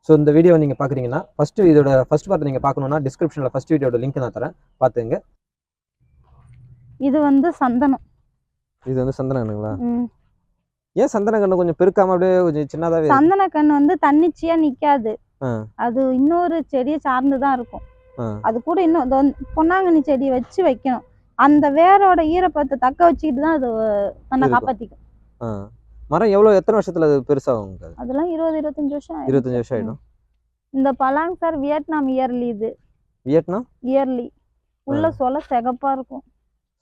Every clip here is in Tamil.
ஸோ இந்த வீடியோ நீங்கள் பார்க்குறீங்கன்னா இதோட ஃபர்ஸ்ட் பார்ட் நீங்கள் பார்க்கணுன்னா டிஸ்கிரிப்ஷனில் ஃபர்ஸ்ட் வீடியோட லிங்க் நான் தரேன், பார்த்துங்க. இது வந்து சந்தனம். இது வந்து சந்தனங்களா? ஏன் சந்தன கண்ணு கொஞ்சம் பெருக்காம அப்படியே கொஞ்சம் சின்னதாவே? சந்தன கண்ணு வந்து தன்னிச்சையா நிக்காது, அது இன்னொரு செடியை சார்ந்துதான் இருக்கும். அது கூட இன்னும் பொன்னாங்கண்ணி செடி வச்சு வைக்கணும். அந்த வேரோட ஈரப்பத்தை தக்க வச்சுக்கிட்டு தான் அது தன்னை காப்பாத்திக்கும். மரம் எத்தனை வருஷத்துல அது பெருசாகும்? அதெல்லாம் 20-25 வருஷம் 25 வருஷம் ஆயிடும். இந்த பலாங் சார் வியட்நாம் இயர்லி. இது வியட்நாம் இயர்லி. உள்ள சொல சிகப்பா இருக்கும்.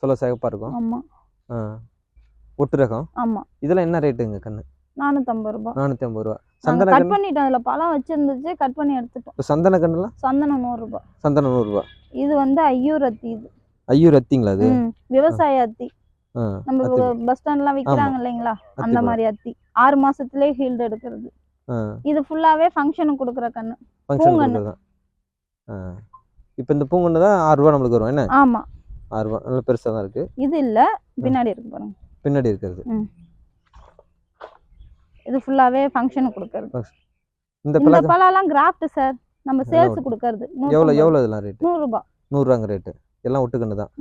சொல சிகப்பா இருக்கும். ஆமா. ஒட்டு ரகம். ஆமா. இதெல்லாம் என்ன ரேட்டுங்க கண்ணு? 450 ரூபாய். 450 ரூபாய். சந்தன கட் பண்ணிட்டோம், அதுல பழம் வச்சிருந்துச்சு, கட் பண்ணி எடுத்துட்டோம். சந்தன கண்ணுலாம்? சந்தனம் 100 ரூபாய். சந்தனம் 100 ரூபாய். இது வந்து ஐயூர் அத்தி. இது ஐயூர் அத்திங்களா? அது விவசாய அத்தி. நம்ம பஸ் ஸ்டாண்ட்லாம் விக்கிறாங்க இல்லைங்களா, அந்த மாதிரி அத்தி. 6 மாசத்துலயே ஹீல்ட் எடுக்கிறது. இது ஃபுல்லாவே ஃபங்க்ஷனுக்கு கொடுக்குற கண்ணு. பூங்கண்ணு. இப்போ இந்த பூங்கண்ணு தான் 6 ரூபாய் நமக்கு வரும் என்ன? ஆமா, 6 ரூபாய். நல்ல பெருசா தான் இருக்கு. இது இல்ல, பின்னாடி இருக்கு பாருங்க. பின்னாடி இருக்கிறது இது ஃபுல்லாவே ஃபங்க்ஷனுக்கு கொடுக்கிறது. இந்த பழம்லாம் கிராஃப்ட் சார், நம்ம சேல்ஸ் கொடுக்கிறது. எவ்வளவு இதெல்லாம் ரேட்? 100 ரூபாய். 100 ரூபாங்க ரேட். எல்லாம் ஒட்டுக்கண்ணு தான்.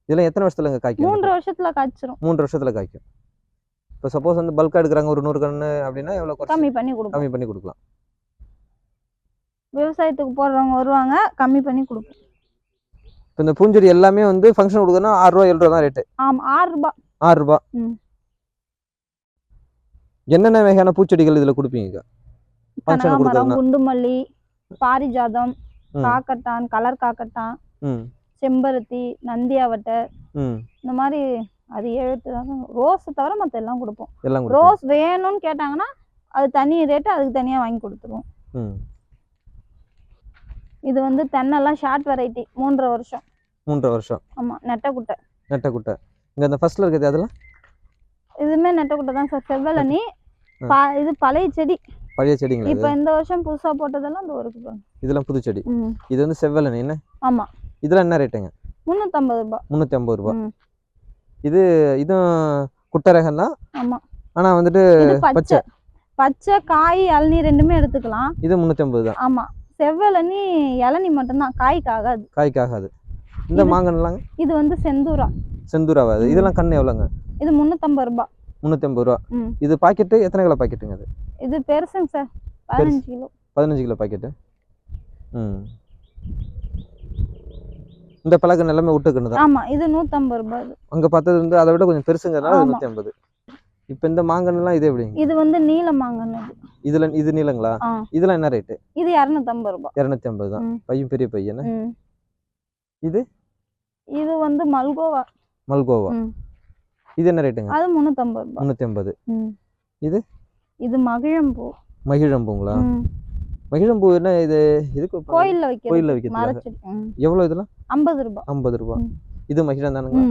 இதெல்லாம் எத்தனை வருஷத்துலங்க காய்க்கும்? 3 வருஷத்துல காய்ச்சிரும். 3 வருஷத்துல காய்க்கும். இப்போ சப்போஸ் வந்து பல்கா எடுக்கிறாங்க ஒரு 100 கண்ணு அப்படின்னா எவ்வளவு கம்மி பண்ணி கொடுக்கலாம். விவசாயத்துக்கு போடுறவங்க வருவாங்க, கம்மி பண்ணி கொடுப்போம். இப்போ இந்த பூஞ்செடி எல்லாமே வந்து ஃபங்க்ஷன் கொடுக்கறதுனா 6 ரூபாய் 7 ரூபாய் தான் ரேட். ஆமா, 6 ரூபாய். 6 ரூபாய். என்னென்ன வகையான பூச்செடிகள் இதுல கொடுப்பீங்க? ஃபங்க்ஷன் கொடுக்கறதுனா குண்டுமல்லி, பாரிஜாதம், காக்கட்டான், கலர் காக்கட்டான், செம்பருத்தி, நந்தியாவட்டை, இந்த மாதிரி அது 7 ரோஸ் தவிர மற்ற எல்லாம் கொடுப்போம். ரோஸ் வேணும்னு கேட்டாங்கன்னா அது தனி ரேட்டு, அதுக்கு தனியா வாங்கி கொடுத்துருவோம். இது வந்து தென்னெல்லாம் ஷார்ட் வெரைட்டி, 3.5 வருஷம். 3.5 வருஷம். ஆமா, நெட்டக்குட்டை. இங்க அந்த ஃபர்ஸ்ட்ல இருக்குது அதெல்லாம் இதுமே நெட்டக்குட்டை தான் சார். செவ்வலனி. இது பழைய செடிங்களா? இப்போ இந்த வருஷம் புதுசா போட்டதெல்லாம் இந்த ஒரு பாருங்க. இதெல்லாம் புது செடி. இது வந்து செவ்வலனி என்ன? ஆமா. இதெல்லாம் என்ன ரேட்டுங்க? 350 ரூபாய். 350 ரூபாய். இதுவும் குட்டை ரகம் தான். ஆமா. ஆனா வந்துட்டு பச்சை காய் இளநீ ரெண்டுமே எடுத்துக்கலாம். இது 350 தான். ஆமா. செவ்வலனி இளநீ மட்டும்தான், காய்க்காகாது. இந்த மாங்கன்லாங்க? இது வந்து செந்தூராவா? இதெல்லாம் கண்ணு எவ்வளோங்க? இது 350 ரூபாய். 350 ரூபா. இது பாக்கெட்டு எத்தனை கிலோ பாக்கெட்டுங்க? அது இது பெருசுங்க சார், 15 கிலோ. 15 kilo packet. இந்த பழக்கம் எல்லாமே ஒட்டுக்கண்ணு தான். ஆமா, இது 150 ரூபாய். அங்க பார்த்தது வந்து அதை விட கொஞ்சம் பெருசுங்கிறதுனால 150. இப்போ இந்த மாங்கன்லாம் இது எப்படி? இது வந்து நீல மாங்கன்னு. இது நீலங்களா? இதெல்லாம் என்ன ரேட்? இது 250 ரூபாய். 250 தான். பையன் பெரிய பையன். இது வந்து மல்கோவா. இது என்ன ரேட்டுங்க? அது 350 ரூபாய். 350. இது மகிழம்பூங்களா? மகிழம்பூ என்ன இது? இதுக்கு கோயில்ல வைக்கிறது. எவ்வளவு இதெல்லாம்? 50 ரூபாய். 50 ரூபாய். இது மகிழம் தானுங்க?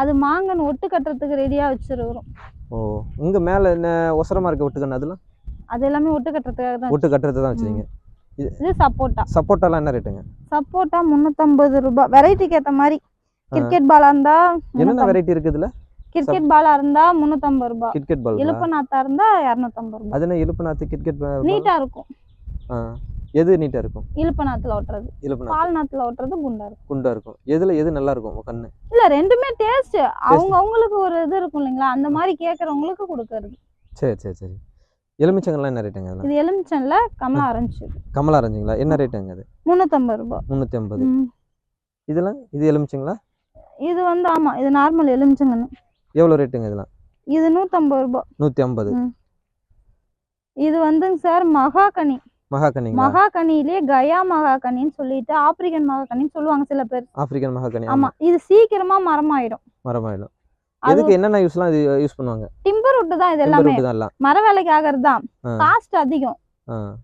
அது மாங்கன் ஒட்டு கட்டுறதுக்கு ரெடியா வச்சிருக்கிறோம். ஓ, இங்க மேல என்ன ஒசரமா இருக்க ஒட்டுக்கண்ணு? அதெல்லாம் அது எல்லாமே ஒட்டு கட்டுறதுக்கு தான் வச்சிருக்கீங்க. இது சப்போட்டாலாம் என்ன ரேட்டுங்க? சப்போட்டா 350 ரூபாய். வெரைட்டிக்கு ஏத்த மாதிரி. கிரிக்கெட் பாலா இருந்தா என்ன வெரைட்டி இருக்கு இதுல? கிரிக்கெட் பாலா இருந்தா 350 ரூபாய். Cricket ball. இலுப்பநாத்தா இருந்தா 250 ரூபாய். அது என்ன இலுப்பநாத்து? கிரிக்கெட் பால் நீட்டா இருக்கும். எது நீட்டா இருக்கும்? இலுப்பநாத்துல ஒட்டுறது. பால் நாத்துல ஒட்டுறது குண்டா இருக்கும். எது நல்லா இருக்கும் கண்ணு? இல்ல, ரெண்டுமே டேஸ்ட். அவங்களுக்கு ஒரு இது இருக்கும் இல்லைங்களா, அந்த மாதிரி கேக்குறவங்களுக்கு கொடுக்கறது. சரி. எலுமிச்சங்கள்லாம் என்ன ரேட்டுங்க? இது எலுமிச்சன்ல கமலா ஆரஞ்சுங்களா? என்ன ரேட்டுங்க அது? 350 ரூபாய். 350. இதெல்லாம் இது எலுமிச்சங்களா? இது வந்து ஆமா, இது நார்மல் எலுமிச்சங்கன்னு. எவ்வளவு ரேட்டுங்க இதெல்லாம்? இது 150 ரூபாய். 150. இது வந்துங்க சார் மகாகனியிலே கயா மகாகனின்னு சொல்லிட்டு ஆப்பிரிக்கன் மகாகனின்னு சொல்லுவாங்க சில பேர். ஆப்பிரிக்கன் மகாகனி. ஆமா, இது சீக்கிரமா மரமாயிடும். எதுக்கு என்னென்ன யூஸ்லாம் இது யூஸ் பண்ணுவாங்க? டிம்பர் வுட் தான். இது எல்லாமே மர வேலைக்கு ஆகிறது தான். காஸ்ட் அதிகம்.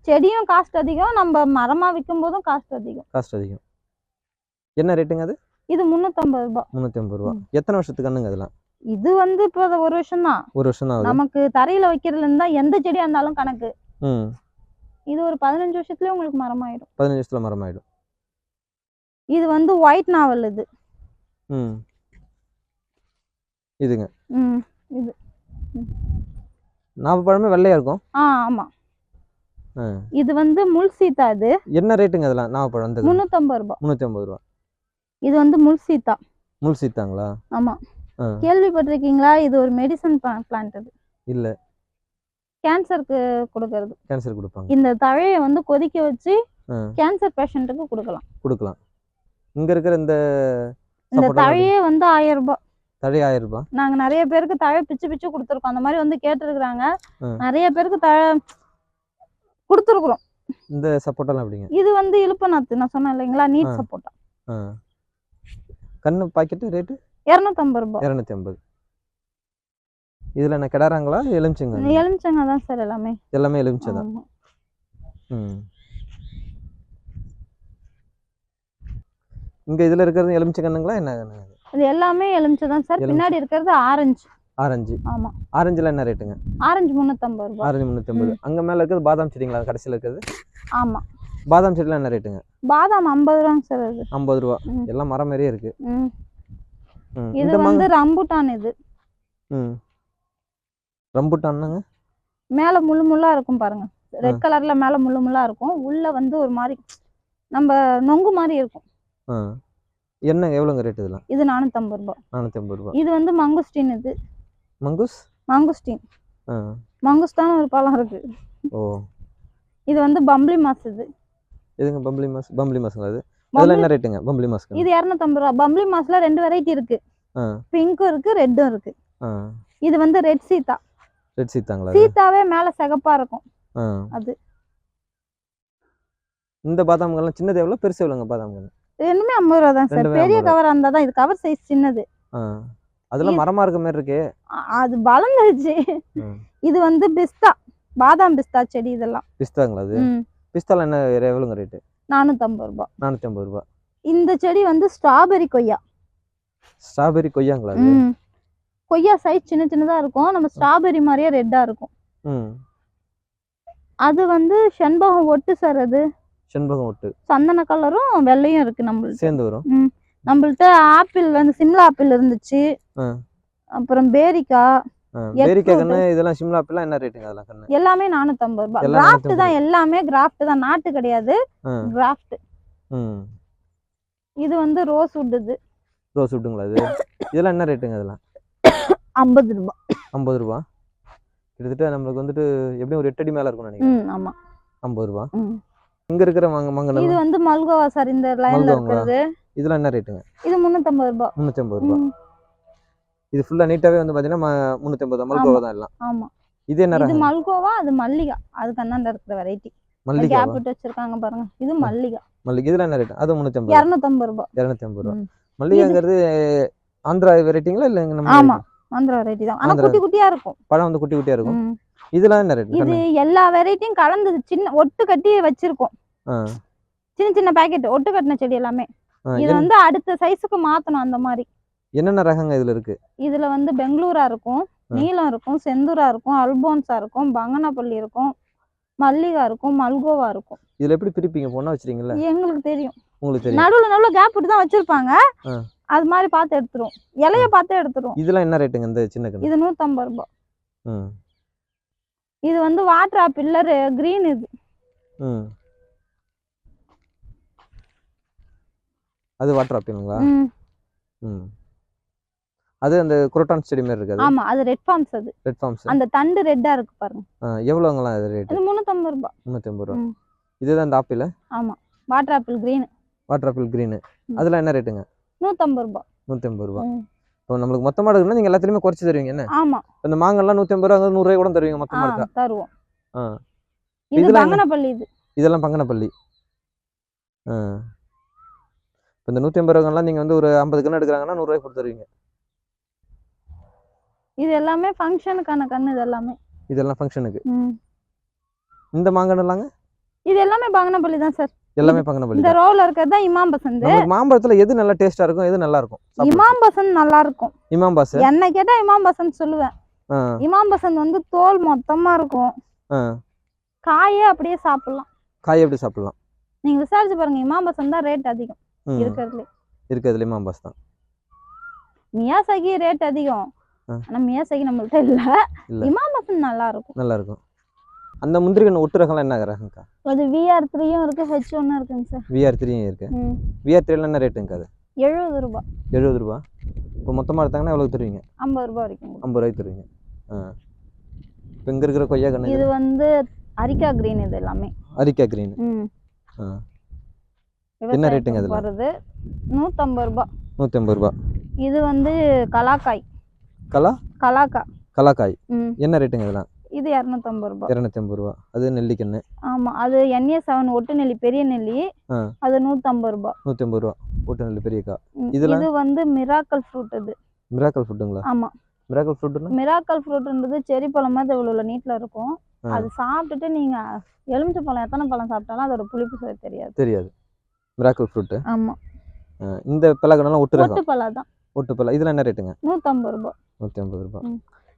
செடியும் காஸ்ட் அதிகம், நம்ம மரமா விற்கும் போதும் காஸ்ட் அதிகம். என்ன ரேட்டுங்க அது? இது 350 ரூபாய். 350 ரூபாய். எத்தனை வருஷத்துக்கு கண்ணுங்க அதெல்லாம்? இது வந்து இப்போ 1 வருஷம் தான். 1 வருஷம் தான். நமக்கு தரையில வைக்கிறதுல இருந்தா எந்த செடியா இருந்தாலும் கணக்கு. இது ஒரு 15 வருஷத்துலயே உங்களுக்கு மரமாயிடும். 15 வருஷத்துல மரமாயிடும். இது வந்து ஒயிட் நாவல். இதுங்க. இது நாவல் பழமே வெள்ளையா இருக்கும். ஆமா. இது வந்து முள் சீத்தா. இது என்ன ரேட்டுங்க அதெல்லாம்? நாவப்பழம் வந்து 350 ரூபாய். 350 ரூபா. இது வந்து முள் சீத்தா. முள் சீத்தாங்களா? ஆமா. கேள்விப்பட்டிருக்கீங்களா? இது ஒரு மெடிசன் பிளான்ட். அது இல்ல. கேன்சருக்கு கொடுக்கிறது. கேன்சர் கொடுப்பாங்க. இந்த தழையை வந்து கொதிக்க வச்சு கேன்சர் பேஷண்ட்டுக்கு கொடுக்கலாம். இங்க இருக்கிற இந்த தழையே வந்து 1000 ரூபாய். தழை 1000 ரூபாய். நாங்க நிறைய பேருக்கு தழை பிச்சு பிச்சு கொடுத்துருக்கோம். அந்த மாதிரி வந்து கேட்டிருக்கிறாங்க. நிறைய பேருக்கு தழை கொடுத்துருக்குறோம். இந்த சப்போட்டாலாம் எப்படிங்க? இது வந்து இலுப்பநாத்து நான் சொன்னேன் இல்லைங்களா, நீட் சப்போட்டா. கண்ணு பாக்கெட் ரேட்டு 250 ரூபாய். 250. இதுல என்ன கிடாராங்களா எலுமிச்சங்க? எலுமிச்சங்க தான் சார் எல்லாமே. எல்லாமே எலுமிச்சை தான். இங்க இதுல இருக்கிறது எலுமிச்சை கண்ணுங்களா என்ன? இது எல்லாமே எலுமிச்சை தான் சார். பின்னாடி இருக்கிறது ஆரஞ்சு. ஆரஞ்சு. ஆமா. ஆரஞ்சுல என்ன ரேட்டுங்க? ஆரஞ்சு 350 ரூபாய். ஆரஞ்சு 350. அங்க மேல இருக்கிறது பாதாம் செடிங்களா கடைசில இருக்கிறது? ஆமா. பாதாம் செடில என்ன ரேட்டுங்க? பாதாம் 50 ரூபாய் சார். அது 50 ரூபாய். எல்லாம் மரம் மாதிரியே இருக்கு. இது வந்து ரம்புட்டான். இது ரம்புட்டான்ங்க. மேல முள்ளு முள்ளா இருக்கும் பாருங்க. ரெட் கலர்ல மேல முள்ளு முள்ளா இருக்கும். உள்ள வந்து ஒரு மாதிரி நம்ம நொங்கு மாதிரி இருக்கும். என்ன எவ்வளவுங்க ரேட் இதெல்லாம்? இது 450 ரூபாய். 450 ரூபாய். இது வந்து மங்குஸ்டின். இது மங்குஸ்டின். மங்குஸ்டான ஒரு பழம் இருக்கு. ஓ. இது வந்து பம்ப்ளி மாஸ். இது எதுங்க பம்ப்ளி மாஸ்? பம்ப்ளி மாஸ்ங்களா? அது அதெல்லாம் என்ன ரேட்டுங்க பம்ப்ளி மாஸ்க்கு? இது 250 ரூபாய். பம்ப்ளி மாஸ்ல 2 வெரைட்டி இருக்கு. பிங்க்கும் இருக்கு, ரெட்டும் இருக்கு. இது வந்து ரெட் சீத்தா. ரெட் சீத்தாங்களா? சீத்தாவே மேல சிகப்பா இருக்கும். அது. இந்த பாதாம்கள்லாம் சின்னது எவ்வளவு, பெருசு எவ்வளவுங்க பாதாம்கள்? ரெண்டுமே 50 ரூபாய் தான் சார். பெரிய கவர் இருந்தா தான். இது கவர் சைஸ் சின்னது. அதெல்லாம் மரமா இருக்க மாதிரி இருக்கு. அது வளர்ந்துருச்சு. இது வந்து பிஸ்தா, பாதாம் பிஸ்தா செடி. இதெல்லாம் பிஸ்தாங்களா? அது பிஸ்தால என்ன எவ்வளவுங்க ரேட்? 450 ரூபாய். 450 ரூபாய். இந்த செடி வந்து ஸ்ட்ராபெரி கொய்யா. ஸ்ட்ராபெரி கொய்யாங்களா? கொய்யா சைஸ் சின்ன சின்னதா இருக்கும். நம்ம ஸ்ட்ராபெரி மாதிரியே ரெட்டா இருக்கும். அது வந்து செண்பகம் ஒட்டு சார். அது செண்பகம் ஒட்டு. சந்தன கலரும் வெள்ளையும் இருக்கு நம்மளுக்கு சேர்ந்து வரும். நம்மள்ட்ட ஆப்பிள் வந்து சிம்லா ஆப்பிள் இருந்துச்சு. அப்புறம் பேரிக்கா. பேரிக்கா கண்ணு இதெல்லாம் சிம்லா ஆப்பிள்லாம் என்ன ரேட்டுங்க அதெல்லாம் கண்ணு? எல்லாமே 450 ரூபாய். கிராஃப்ட் தான். எல்லாமே கிராஃப்ட் தான். நாட்டு கிடையாது, கிராஃப்ட். இது வந்து ரோஸ் வுட். இது ரோஸ் வுட்டுங்களா? இது இதெல்லாம் என்ன ரேட்டுங்க அதெல்லாம்? 50 ரூபாய். 50 ரூபாய். கிட்டத்தட்ட நம்மளுக்கு வந்துட்டு எப்படியும் ஒரு 8 அடி மேல இருக்கும் நினைக்கிறேன். ஆமா. 50 ரூபாய். இங்க இருக்கிற மங்கன இது வந்து மல்கோவா சார். இந்த லைன்ல இருக்குது. இதெல்லாம் என்ன ரேட்டுங்க? இது 350 ரூபாய். 350 ரூபாய். இது ஃபுல்லா நீட்டாவே வந்து பாத்தீங்கன்னா 350 மல்கோவா தான் எல்லாம். ஆமா. இது என்ன ரகம்? இது மல்கோவா, அது மல்லிகா. அதுக்கு அண்ணாண்ட இருக்கிற வெரைட்டி. மல்லிகா கேப் விட்டு வச்சிருக்காங்க பாருங்க. இது மல்லிகா. மல்லிகா இதுல என்ன ரேட்? அது 350. 250 ரூபாய். 250 ரூபாய். மல்லிகாங்கிறது ஆந்திரா வெரைட்டிங்களா இல்ல நம்ம? ஆமா, ஆந்திரா வெரைட்டி தான். ஆனா குட்டி குட்டியா இருக்கும். பழம் வந்து குட்டி குட்டியா இருக்கும். இதெல்லாம் என்ன ரேட்? இது எல்லா வெரைட்டியும் கலந்து சின்ன ஒட்டு கட்டி வச்சிருக்கோம். சின்ன சின்ன பாக்கெட் ஒட்டு கட்டின செடி எல்லாமே. இது வந்து அடுத்த சைஸ்க்கு மாத்தணும் அந்த மாதிரி. என்னென்ன ரகங்க இதுல இருக்கு? இதுல வந்து பெங்களூரா இருக்கும், நீலம் இருக்கும், செந்தூரா இருக்கும், அல்போன்சா இருக்கும், பங்கனப்பள்ளி இருக்கும், மல்லிகா இருக்கும், மல்கோவா இருக்கும். இதுல எப்படி பிரிப்பீங்க? பொண்ணா வச்சிருக்கீங்களா? எங்களுக்கு தெரியும். உங்களுக்கு தெரியும். நடுவுல கேப் விட்டு தான் வச்சிருப்பாங்க. அது மாதிரி பார்த்து எடுத்துருவோம். இலைய பார்த்து எடுத்துருவோம். இதெல்லாம் என்ன ரேட்டுங்க இந்த சின்ன கண்ணு? இது 150 ரூபாய். இது வந்து வாட்டர் ஆப்பிள் கிரீன். இது அது வாட்டர் ஆப்பிளுங்களா? அது அந்த குரோட்டான் செடி மாதிரி இருக்கு. ஆமா, அது ரெட் ஃபார்ம்ஸ். அது ரெட் ஃபார்ம்ஸ். அந்த தண்டு ரெட்டா இருக்கு பாருங்க. எவ்வளவுங்களா இது ரேட்? இது 350 ரூபாய். 350 ரூபாய். இதுதான் அந்த ஆப்பிள். ஆமா, water apple green. Water apple green. அதெல்லாம் என்ன ரேட்டுங்க? 150 ரூபாய். 150 ரூபாய். இப்போ நமக்கு மொத்தமா எடுக்கணும்னா நீங்க எல்லாத்துலயுமே குறைச்சு தருவீங்க என்ன? ஆமா. இந்த மாங்கல்லாம் 150 ரூபாய், 100 ரூபாய் கூட தருவீங்க மொத்தமா எடுத்தா? தருவோம். இது பங்கனப்பள்ளி. இதெல்லாம் பங்கனப்பள்ளி. இப்போ இந்த 150 ரூபாய்லாம் நீங்க வந்து ஒரு 50 கண்ணு எடுக்கறாங்கன்னா 100 ரூபாய் கொடுத்துருவீங்க. இது எல்லாமே ஃபங்க்ஷனுக்கான கண்ணு. இதெல்லாம் ஃபங்க்ஷனுக்கு. இந்த மாங்கனலாங்க? இது எல்லாமே பங்கனப்பள்ளி தான் சார். எல்லாமே பங்கனப்பள்ளி. இந்த ரோல இருக்கிறது தான் இமாம் பசந்த். நமக்கு மாம்பழத்துல எது நல்லா டேஸ்டா இருக்கும், எது நல்லா இருக்கும்? இமாம் பசந்த் நல்லா இருக்கும். இமாம் பசந்த் என்ன கேட்டா இமாம் பசந்த் சொல்லுவேன். இமாம் பசந்த் வந்து தோல் மொத்தமா இருக்கும். காயே அப்படியே சாப்பிடலாம். காய் எப்படி சாப்பிடலாம்? நீங்க விசாரிச்சு பாருங்க. இமாம் பசந்த் தான் ரேட் அதிகம் இருக்கிறதுல. இமாம் பசந்த் தான். மியாசாகி ரேட் அதிகம். ஆனா மியாசாகி நம்மள்ட்ட இல்ல. இமாம் பசந்த் நல்லா இருக்கும். அந்த முந்திரி கன்று ஒட்டு ரகம்லாம் என்ன ரகம்க்கா? அது VR3யும் இருக்கு, H1 இருக்குங்க சார். VR3யும் இருக்கு. VR3 என்ன ரேட்டுங்க அது? 70 ரூபாய். 70 ரூபா. இப்போ மொத்தமாக எடுத்தாங்கன்னா எவ்வளோ தருவீங்க? 50 ரூபாய் வரைக்கும். 50 ரூபாய்க்கு தருவீங்க. இப்போ இங்கே இருக்கிற கொய்யா கன்று இது வந்து அரிக்கா கிரீன். இது எல்லாமே அரிக்கா கிரீன். என்ன ரேட்டுங்க அது? வருது 150 ரூபாய். 150 ரூபா. இது வந்து கலாக்காய். கலாக்காய் என்ன ரேட்டுங்க இதெல்லாம்? இது 250 ரூபாய். 250 ரூபா. அது நெல்லிக்கண்ணு. ஆமா, அது NA7 ஒட்டு நெல்லி, பெரிய நெல்லி. அது 150 ரூபாய். 150 ரூபா ஒட்டு நெல்லி பெரியக்கா. இது வந்து மிராக்கல் ஃப்ரூட். இது மிராக்கல் ஃப்ரூட்டுங்களா? ஆமா. மிராக்கல் ஃப்ரூட்னா? மிராக்கல் ஃப்ரூட்ன்றது செரி பழம் மாதிரி இவ்வளோ நீட்டில் இருக்கும். அது சாப்பிட்டுட்டு நீங்க எலுமிச்சை பழம் எத்தனை பழம் சாப்பிட்டாலும் அதோட புளிப்பு தெரியாது. Miracle fruit. ஆமா. இந்த பழங்கள்லாம் ஒட்டு பழம் தான். ஒட்டு பழம். இதெல்லாம் என்ன ரேட்டுங்க? 150 ரூபாய். 150 ரூபாய்.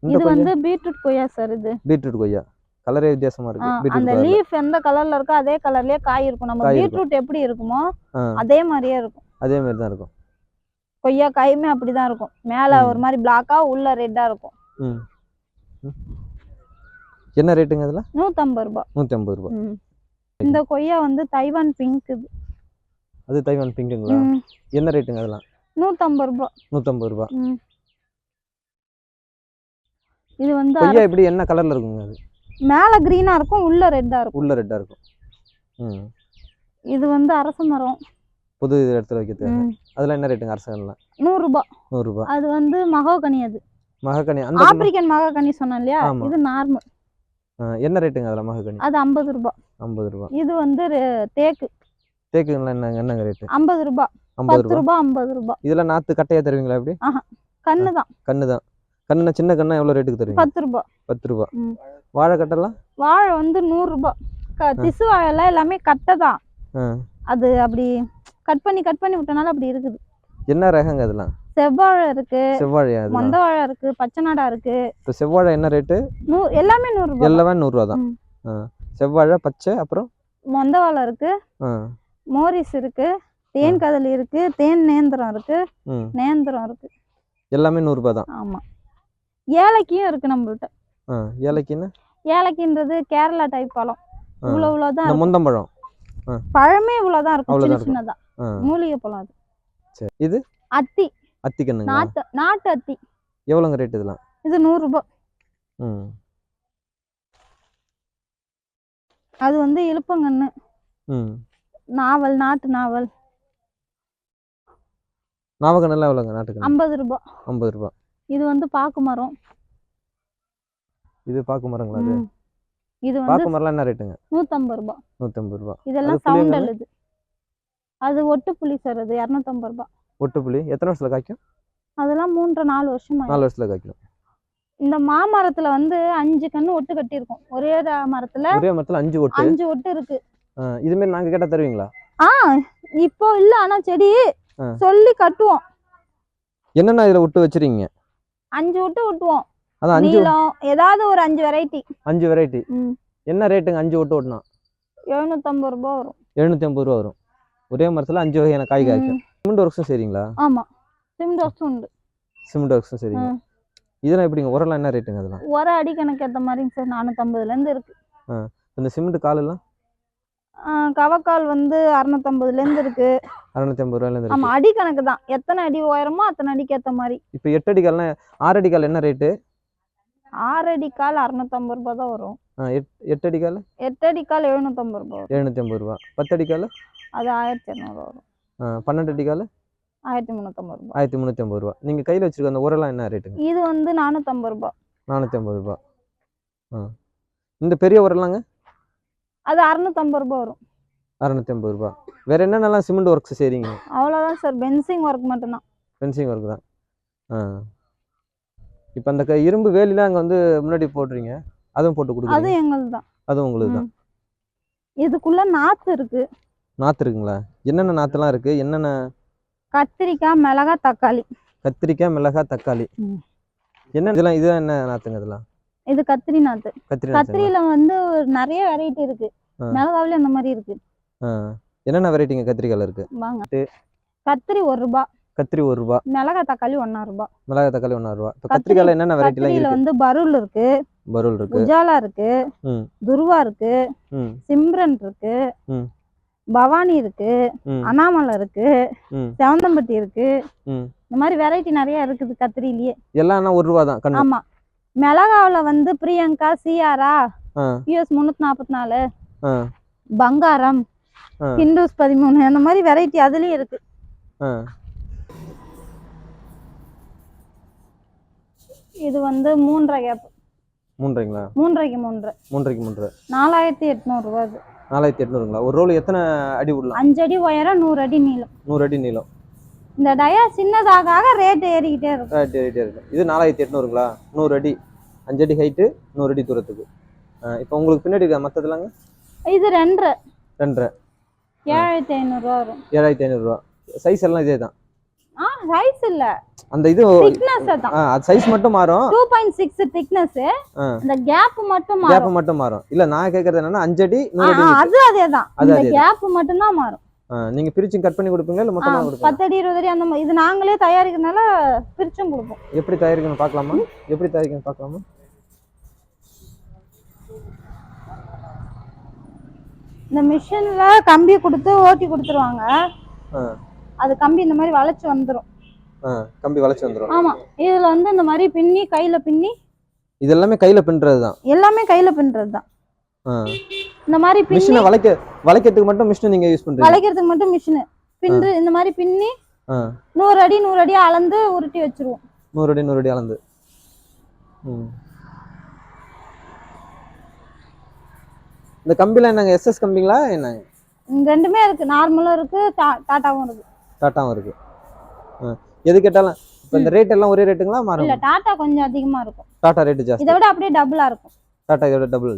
இது வந்து பீட்ரூட் கொய்யா சார். இது பீட்ரூட் கொய்யா. கலரே வித்தியாசமா இருக்கு. அந்த லீஃப் எந்த கலர்ல இருக்கோ அதே கலர்லயே காய் இருக்கும். நம்ம பீட்ரூட் எப்படி இருக்குமோ அதே மாதிரியே இருக்கும். அதே மாதிரி தான் இருக்கும். கொய்யா காயுமே அப்படிதான் இருக்கும். மேல ஒரு மாதிரி பிளாக்கா, உள்ள ரெட்டா இருக்கும். என்ன ரேட்டுங்க அதுல? 150 ரூபாய். 150 ரூபாய். இந்த கொய்யா வந்து தைவான் பிங்க். அது தைவான் பிங்க்குங்களா? என்ன ரேட்டுங்க அதெல்லாம்? 150 ரூபாய். 150 ரூபாய். இது வந்து கொய்யா எப்படி என்ன கலர்ல இருக்குங்க அது? மேல கிரீனா இருக்கும், உள்ள ரெட்டா இருக்கும். இது வந்து அரச மரம். புது இடத்துல வைக்கிறது. அதெல்லாம் என்ன ரேட்டுங்க அரசங்கள்லாம்? 100 ரூபாய். 100 ரூபாய். அது வந்து மகாகனி. அது மகாகனி. அந்த ஆப்பிரிக்கன் மகாகனி சொன்னேன் இல்லையா? இது நார்மல். என்ன ரேட்டுங்க அதெல்லாம் மகாகனி? அது 50 ரூபாய். 50 ரூபாய். இது வந்து தேக்கு. தேக்குங்களா? என்னங்க ரேட்டு? 50 ரூபாய். 10 ரூபாய், 50 ரூபாய். இதெல்லாம் நாத்து கட்டையா தருவீங்களா எப்படி? கண்ணு தான். கண்ணுனா சின்ன கண்ணா எவ்வளவு ரேட்டுக்கு தருவீங்க? 10 ரூபாய். 10 ரூபாய். வாழை கட்டெல்லாம்? வாழை வந்து 100 ரூபாய். திசு வாழை எல்லாமே கட்டை தான். அது அப்படி கட் பண்ணி விட்டனால அப்படி இருக்குது. என்ன ரகங்க அதெல்லாம்? செவ்வாழை இருக்கு, செவ்வாழையா? மொந்த வாழை இருக்கு, பச்சை நாடா இருக்கு. இப்போ செவ்வாழை என்ன ரேட்டு? எல்லாமே 100 ரூபாய். எல்லாமே 100 ரூபாய் தான். செவ்வாழை, பச்சை, அப்புறம் மொந்த வாழை இருக்கு, மோரிஸ் இருக்கு, தேன் கதலி இருக்கு, தேன் நேந்திரம் இருக்கு, நேந்திரம் இருக்கு. எல்லாமே 100 ரூபாய் தான். ஆமா. ஏலக்கியும் இருக்கு நம்மள்ட்ட. ஏலக்கின்னா? ஏலக்கின்றது கேரளா டைப் பழம். இவ்வளவுதான். முந்தம்பழம். பழமே இவ்வளவுதான் இருக்கும், சின்னதா. மூலிகை பழம் அது. சரி. இது அத்தி கண்ணுங்க. நாட்டு அத்தி. எவ்வளவுங்க ரேட் இதெல்லாம்? இது 100 ரூபாய். அது வந்து இழுப்பங்கன்னு. நாவல், நாட்டு நாவல். நாவக்கண்ணெல்லாம் எவ்வளோங்க நாட்டுக்கு? 50 ரூபாய். 50 ரூபாய். இது வந்து பாக்கு மரம். இது பாக்கு மரங்களா? அது இது வந்து பாக்கு மரம்லாம் என்ன ரேட்டுங்க? 150 ரூபாய். 150 ரூபாய். இதெல்லாம் சவுண்ட் அழுது. அது ஒட்டு புளி சார். அது 250 ரூபாய். ஒட்டு புளி எத்தனை வருஷத்துல காய்க்கும்? அதெல்லாம் 3-4 வருஷம். 4 வருஷத்துல காய்க்கும். இந்த மாமரத்துல வந்து 5 கண்ணு ஒட்டு கட்டி இருக்கும். ஒரே மரத்துல 5 ஒட்டு. 5 ஒட்டு இருக்கு. இது மாதிரி நாங்க கேட்டா தருவீங்களா? இப்போ இல்ல, ஆனா செடி சொல்லி கட்டுவோம். என்னன்னா இதுல ஒட்டு வச்சிருக்கீங்க? 5 ஒட்டு ஒட்டுவோம். அதான் 5 ஏதாவது ஒரு 5 வெரைட்டி. 5 வெரைட்டி. என்ன ரேட்டுங்க 5 ஒட்டு ஓட்டுனா? 750 ரூபாய் வரும். 750 ரூபாய் வரும். ஒரே மரத்துல 5 வகையான காய் காய்க்கும். சிமெண்ட் ஒர்க்ஸும் சரிங்களா? ஆமா, சிமெண்ட் ஒர்க்ஸும் உண்டு. சிமெண்ட் ஒர்க்ஸும் சரிங்க. இதெல்லாம் எப்படிங்க? உரம்லாம் என்ன ரேட்டுங்க அதெல்லாம்? உர அடி கணக்கு ஏற்ற மாதிரிங்க சார். 450ல இருந்து இருக்கு. இந்த சிமெண்ட் கால் எல்லாம்? கவக்கால் வந்து 650ல இருந்து இருக்கு. 650 ரூபாயில இருந்து. ஆமா, அடி கணக்கு தான். எத்தனை அடி உயரமோ அத்தனை அடிக்கு ஏத்த மாதிரி. இப்போ 8 அடி கால்னா 6 அடி கால் என்ன ரேட்டு? 6 அடி கால் 650 ரூபாய் தான் வரும். 8 அடி கால்? 8 அடி கால் 750 ரூபாய். 750 ரூபாய். 10 அடி கால்? அது 1200 வரும். 12 அடி கால்? 1350 ரூபாய். 1350 ரூபாய். நீங்க கையில வச்சிருக்க அந்த உரம்லாம் என்ன ரேட்டுங்க? இது வந்து 450 ரூபாய். 450 ரூபாய். இந்த பெரிய உரம்லாங்க? அது 650 ரூபாய் வரும். 650 ரூபாய். வேற என்னென்னலாம் சிமெண்ட் ஒர்க்ஸ் செய்றீங்க? அவ்வளவுதான் சார். பென்சிங் ஒர்க் மட்டும் தான். பென்சிங் ஒர்க் தான். இப்போ அந்த இரும்பு வேலிலாம் அங்க வந்து முன்னாடி போடுறீங்க, அதுவும் போட்டு கொடுக்குறீங்க? அது எங்களுது தான். அது உங்களுக்கு தான். இதுக்குள்ள நாத்து இருக்கு. நாத்து இருக்குங்களா? என்னென்ன நாத்துலாம் இருக்கு? என்னென்ன? கத்திரிக்காய், மிளகாய், தக்காளி. கத்திரிக்காய், மிளகாய், தக்காளி. என்ன இதெல்லாம்? இதெல்லாம் என்ன நாத்துங்க இதெல்லாம்? இது கத்திரி நாத்து. கத்திரியில வந்து நிறைய வெரைட்டி இருக்கு. மிளகாவில அந்த மாதிரி இருக்கு. என்னென்ன வெரைட்டிங்க கத்திரிக்காயில இருக்கு? வாங்க. கத்திரி 1 ரூபாய். கத்திரி 1 ரூபாய். மிளகாய் தக்காளி 1 ரூபாய். மிளகாய் தக்காளி 1 ரூபாய். இப்போ கத்திரிக்காயில என்னென்ன வெரைட்டிலாம் இருக்கு? வந்து பருள் இருக்கு, பருள் இருக்கு, உஜாலா இருக்கு, ம் துருவா இருக்கு, ம் சிம்ரன் இருக்கு, ம் பவானி இருக்கு, ம் அண்ணாமலை இருக்கு, ம் செவந்தம்பட்டி இருக்கு. ம் இந்த மாதிரி வெரைட்டி நிறைய இருக்குது கத்திரிலேயே. எல்லாம் ₹1 தான் கண்ணு. ஆமா. மிளகாவுல வந்து பிரியங்கா, சியாரா, ஆ US 344, ஆ பங்காரம், ஆ ஹிந்துஸ் 13, அந்த மாதிரி வெரைட்டி அதுலயும் இருக்கு. ஆ இது வந்து 3.5 கேப். 3.5ங்களா? 3.5க்கு 3. 3.5க்கு 3. 4800 ரூபா அது. 4800ங்களா? ஒரு ரோல் எத்தனை அடி விடலாம்? 5 அடி உயரம், 100 அடி நீளம். 100 அடி நீளம். இந்த டயா சின்னதாக ரேட் ஏறிக்கிட்டே இருக்கும். ஏறிட்டே இருக்கு. இது 4800ங்களா? 100 அடி, 5 அடி ஹைட்டு, 100 அடி தூரத்துக்கு. இப்போ உங்களுக்கு பின்னாடி இருக்க மற்றதுலாங்க? இது 2.5. 2.5. 7500 ரூபா வரும். 7500 ரூபா. சைஸ் எல்லாம் இதே தான்? சைஸ் இல்ல, அந்த இது திக்னஸ் தான். அது சைஸ் மட்டும் மாறும். 2.6 திக்னஸ். இந்த கேப் மட்டும் மாறும். கேப் மட்டும் மாறும். இல்ல நான் கேக்குறது என்னன்னா 5 அடி 100 அடி. அது அதேதான். இந்த கேப் மட்டும் தான் மாறும். நீங்க பிரிச்சு கட் பண்ணி கொடுப்பீங்க இல்ல மொத்தமா கொடுப்பீங்க? 10 அடி 20 அடி அந்த மாதிரி. இது நாங்களே தயாரிக்கிறதுனால பிரிச்சும் கொடுப்போம். எப்படி தயாரிக்கணும் பார்க்கலாமா? எப்படி தயாரிக்கணும் பார்க்கலாமா? இந்த மிஷின்ல கம்பி கொடுத்து ஓட்டி கொடுத்துருவாங்க. அது கம்பி இந்த மாதிரி வளைச்சு வந்துரும். கம்பி வளைச்சு வந்துரும். ஆமா. இதுல வந்து இந்த மாதிரி பின்னி கையில பின்னி. இது எல்லாமே கையில பின்றதுதான். எல்லாமே கையில பின்றதுதான். இந்த மாதிரி பின்னி மிஷினை வளைக்கிறதுக்கு மட்டும் மிஷின் நீங்க யூஸ் பண்றீங்க? வளைக்கிறதுக்கு மட்டும் மிஷின் பின்று இந்த மாதிரி பின்னி 100 அடி 100 அடி அளந்து உருட்டி வச்சிருவோம். 100 அடி 100 அடி அளந்து. இந்த கம்பில என்னங்க SS கம்பிங்களா என்னங்க? ரெண்டுமே இருக்கு. நார்மலும் இருக்கு, டாட்டாவும் இருக்கு. டாட்டாவும் இருக்கு. எது கேட்டாலும் இப்போ இந்த ரேட் எல்லாம் ஒரே ரேட்டுங்களா மாறும்? இல்ல, டாடா கொஞ்சம் அதிகமா இருக்கும். டாடா ரேட் ஜாஸ்தி. இதை விட அப்படியே டபுளா இருக்கும். டாடா இதை விட டபுள்.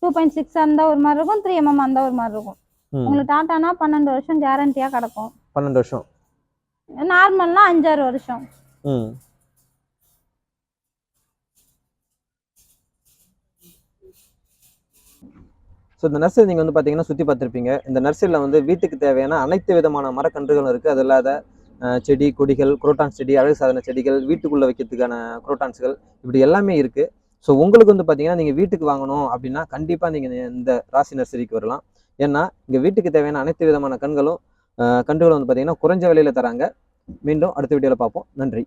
2.6 அந்த ஒரு மாதிரி இருக்கும், 3mm அந்த ஒரு மாதிரி இருக்கும். உங்களுக்கு டாட்டானா 12 வருஷம் கேரண்டியா கிடக்கும். 12 வருஷம். நார்மல்னா 5-6 வருஷம். ஸோ இந்த நர்சரி நீங்கள் வந்து பார்த்தீங்கன்னா சுற்றி பார்த்துருப்பீங்க. இந்த நர்சரியில் வந்து வீட்டுக்கு தேவையான அனைத்து விதமான மரக்கன்றுகளும் இருக்குது. அது இல்லாத செடி கொடிகள், குரோட்டான்ஸ் செடி, அழகு சாதன செடிகள், வீட்டுக்குள்ளே வைக்கிறதுக்கான குரோட்டான்ஸ்கள், இப்படி எல்லாமே இருக்குது. ஸோ உங்களுக்கு வந்து பார்த்தீங்கன்னா நீங்கள் வீட்டுக்கு வாங்கணும் அப்படின்னா கண்டிப்பாக நீங்கள் இந்த ராசி நர்சரிக்கு வரலாம். ஏன்னா இங்கே வீட்டுக்கு தேவையான அனைத்து விதமான கன்றுகளும் வந்து பார்த்தீங்கன்னா குறைஞ்ச விலையில் தராங்க. மீண்டும் அடுத்த வீடியோவில் பார்ப்போம். நன்றி.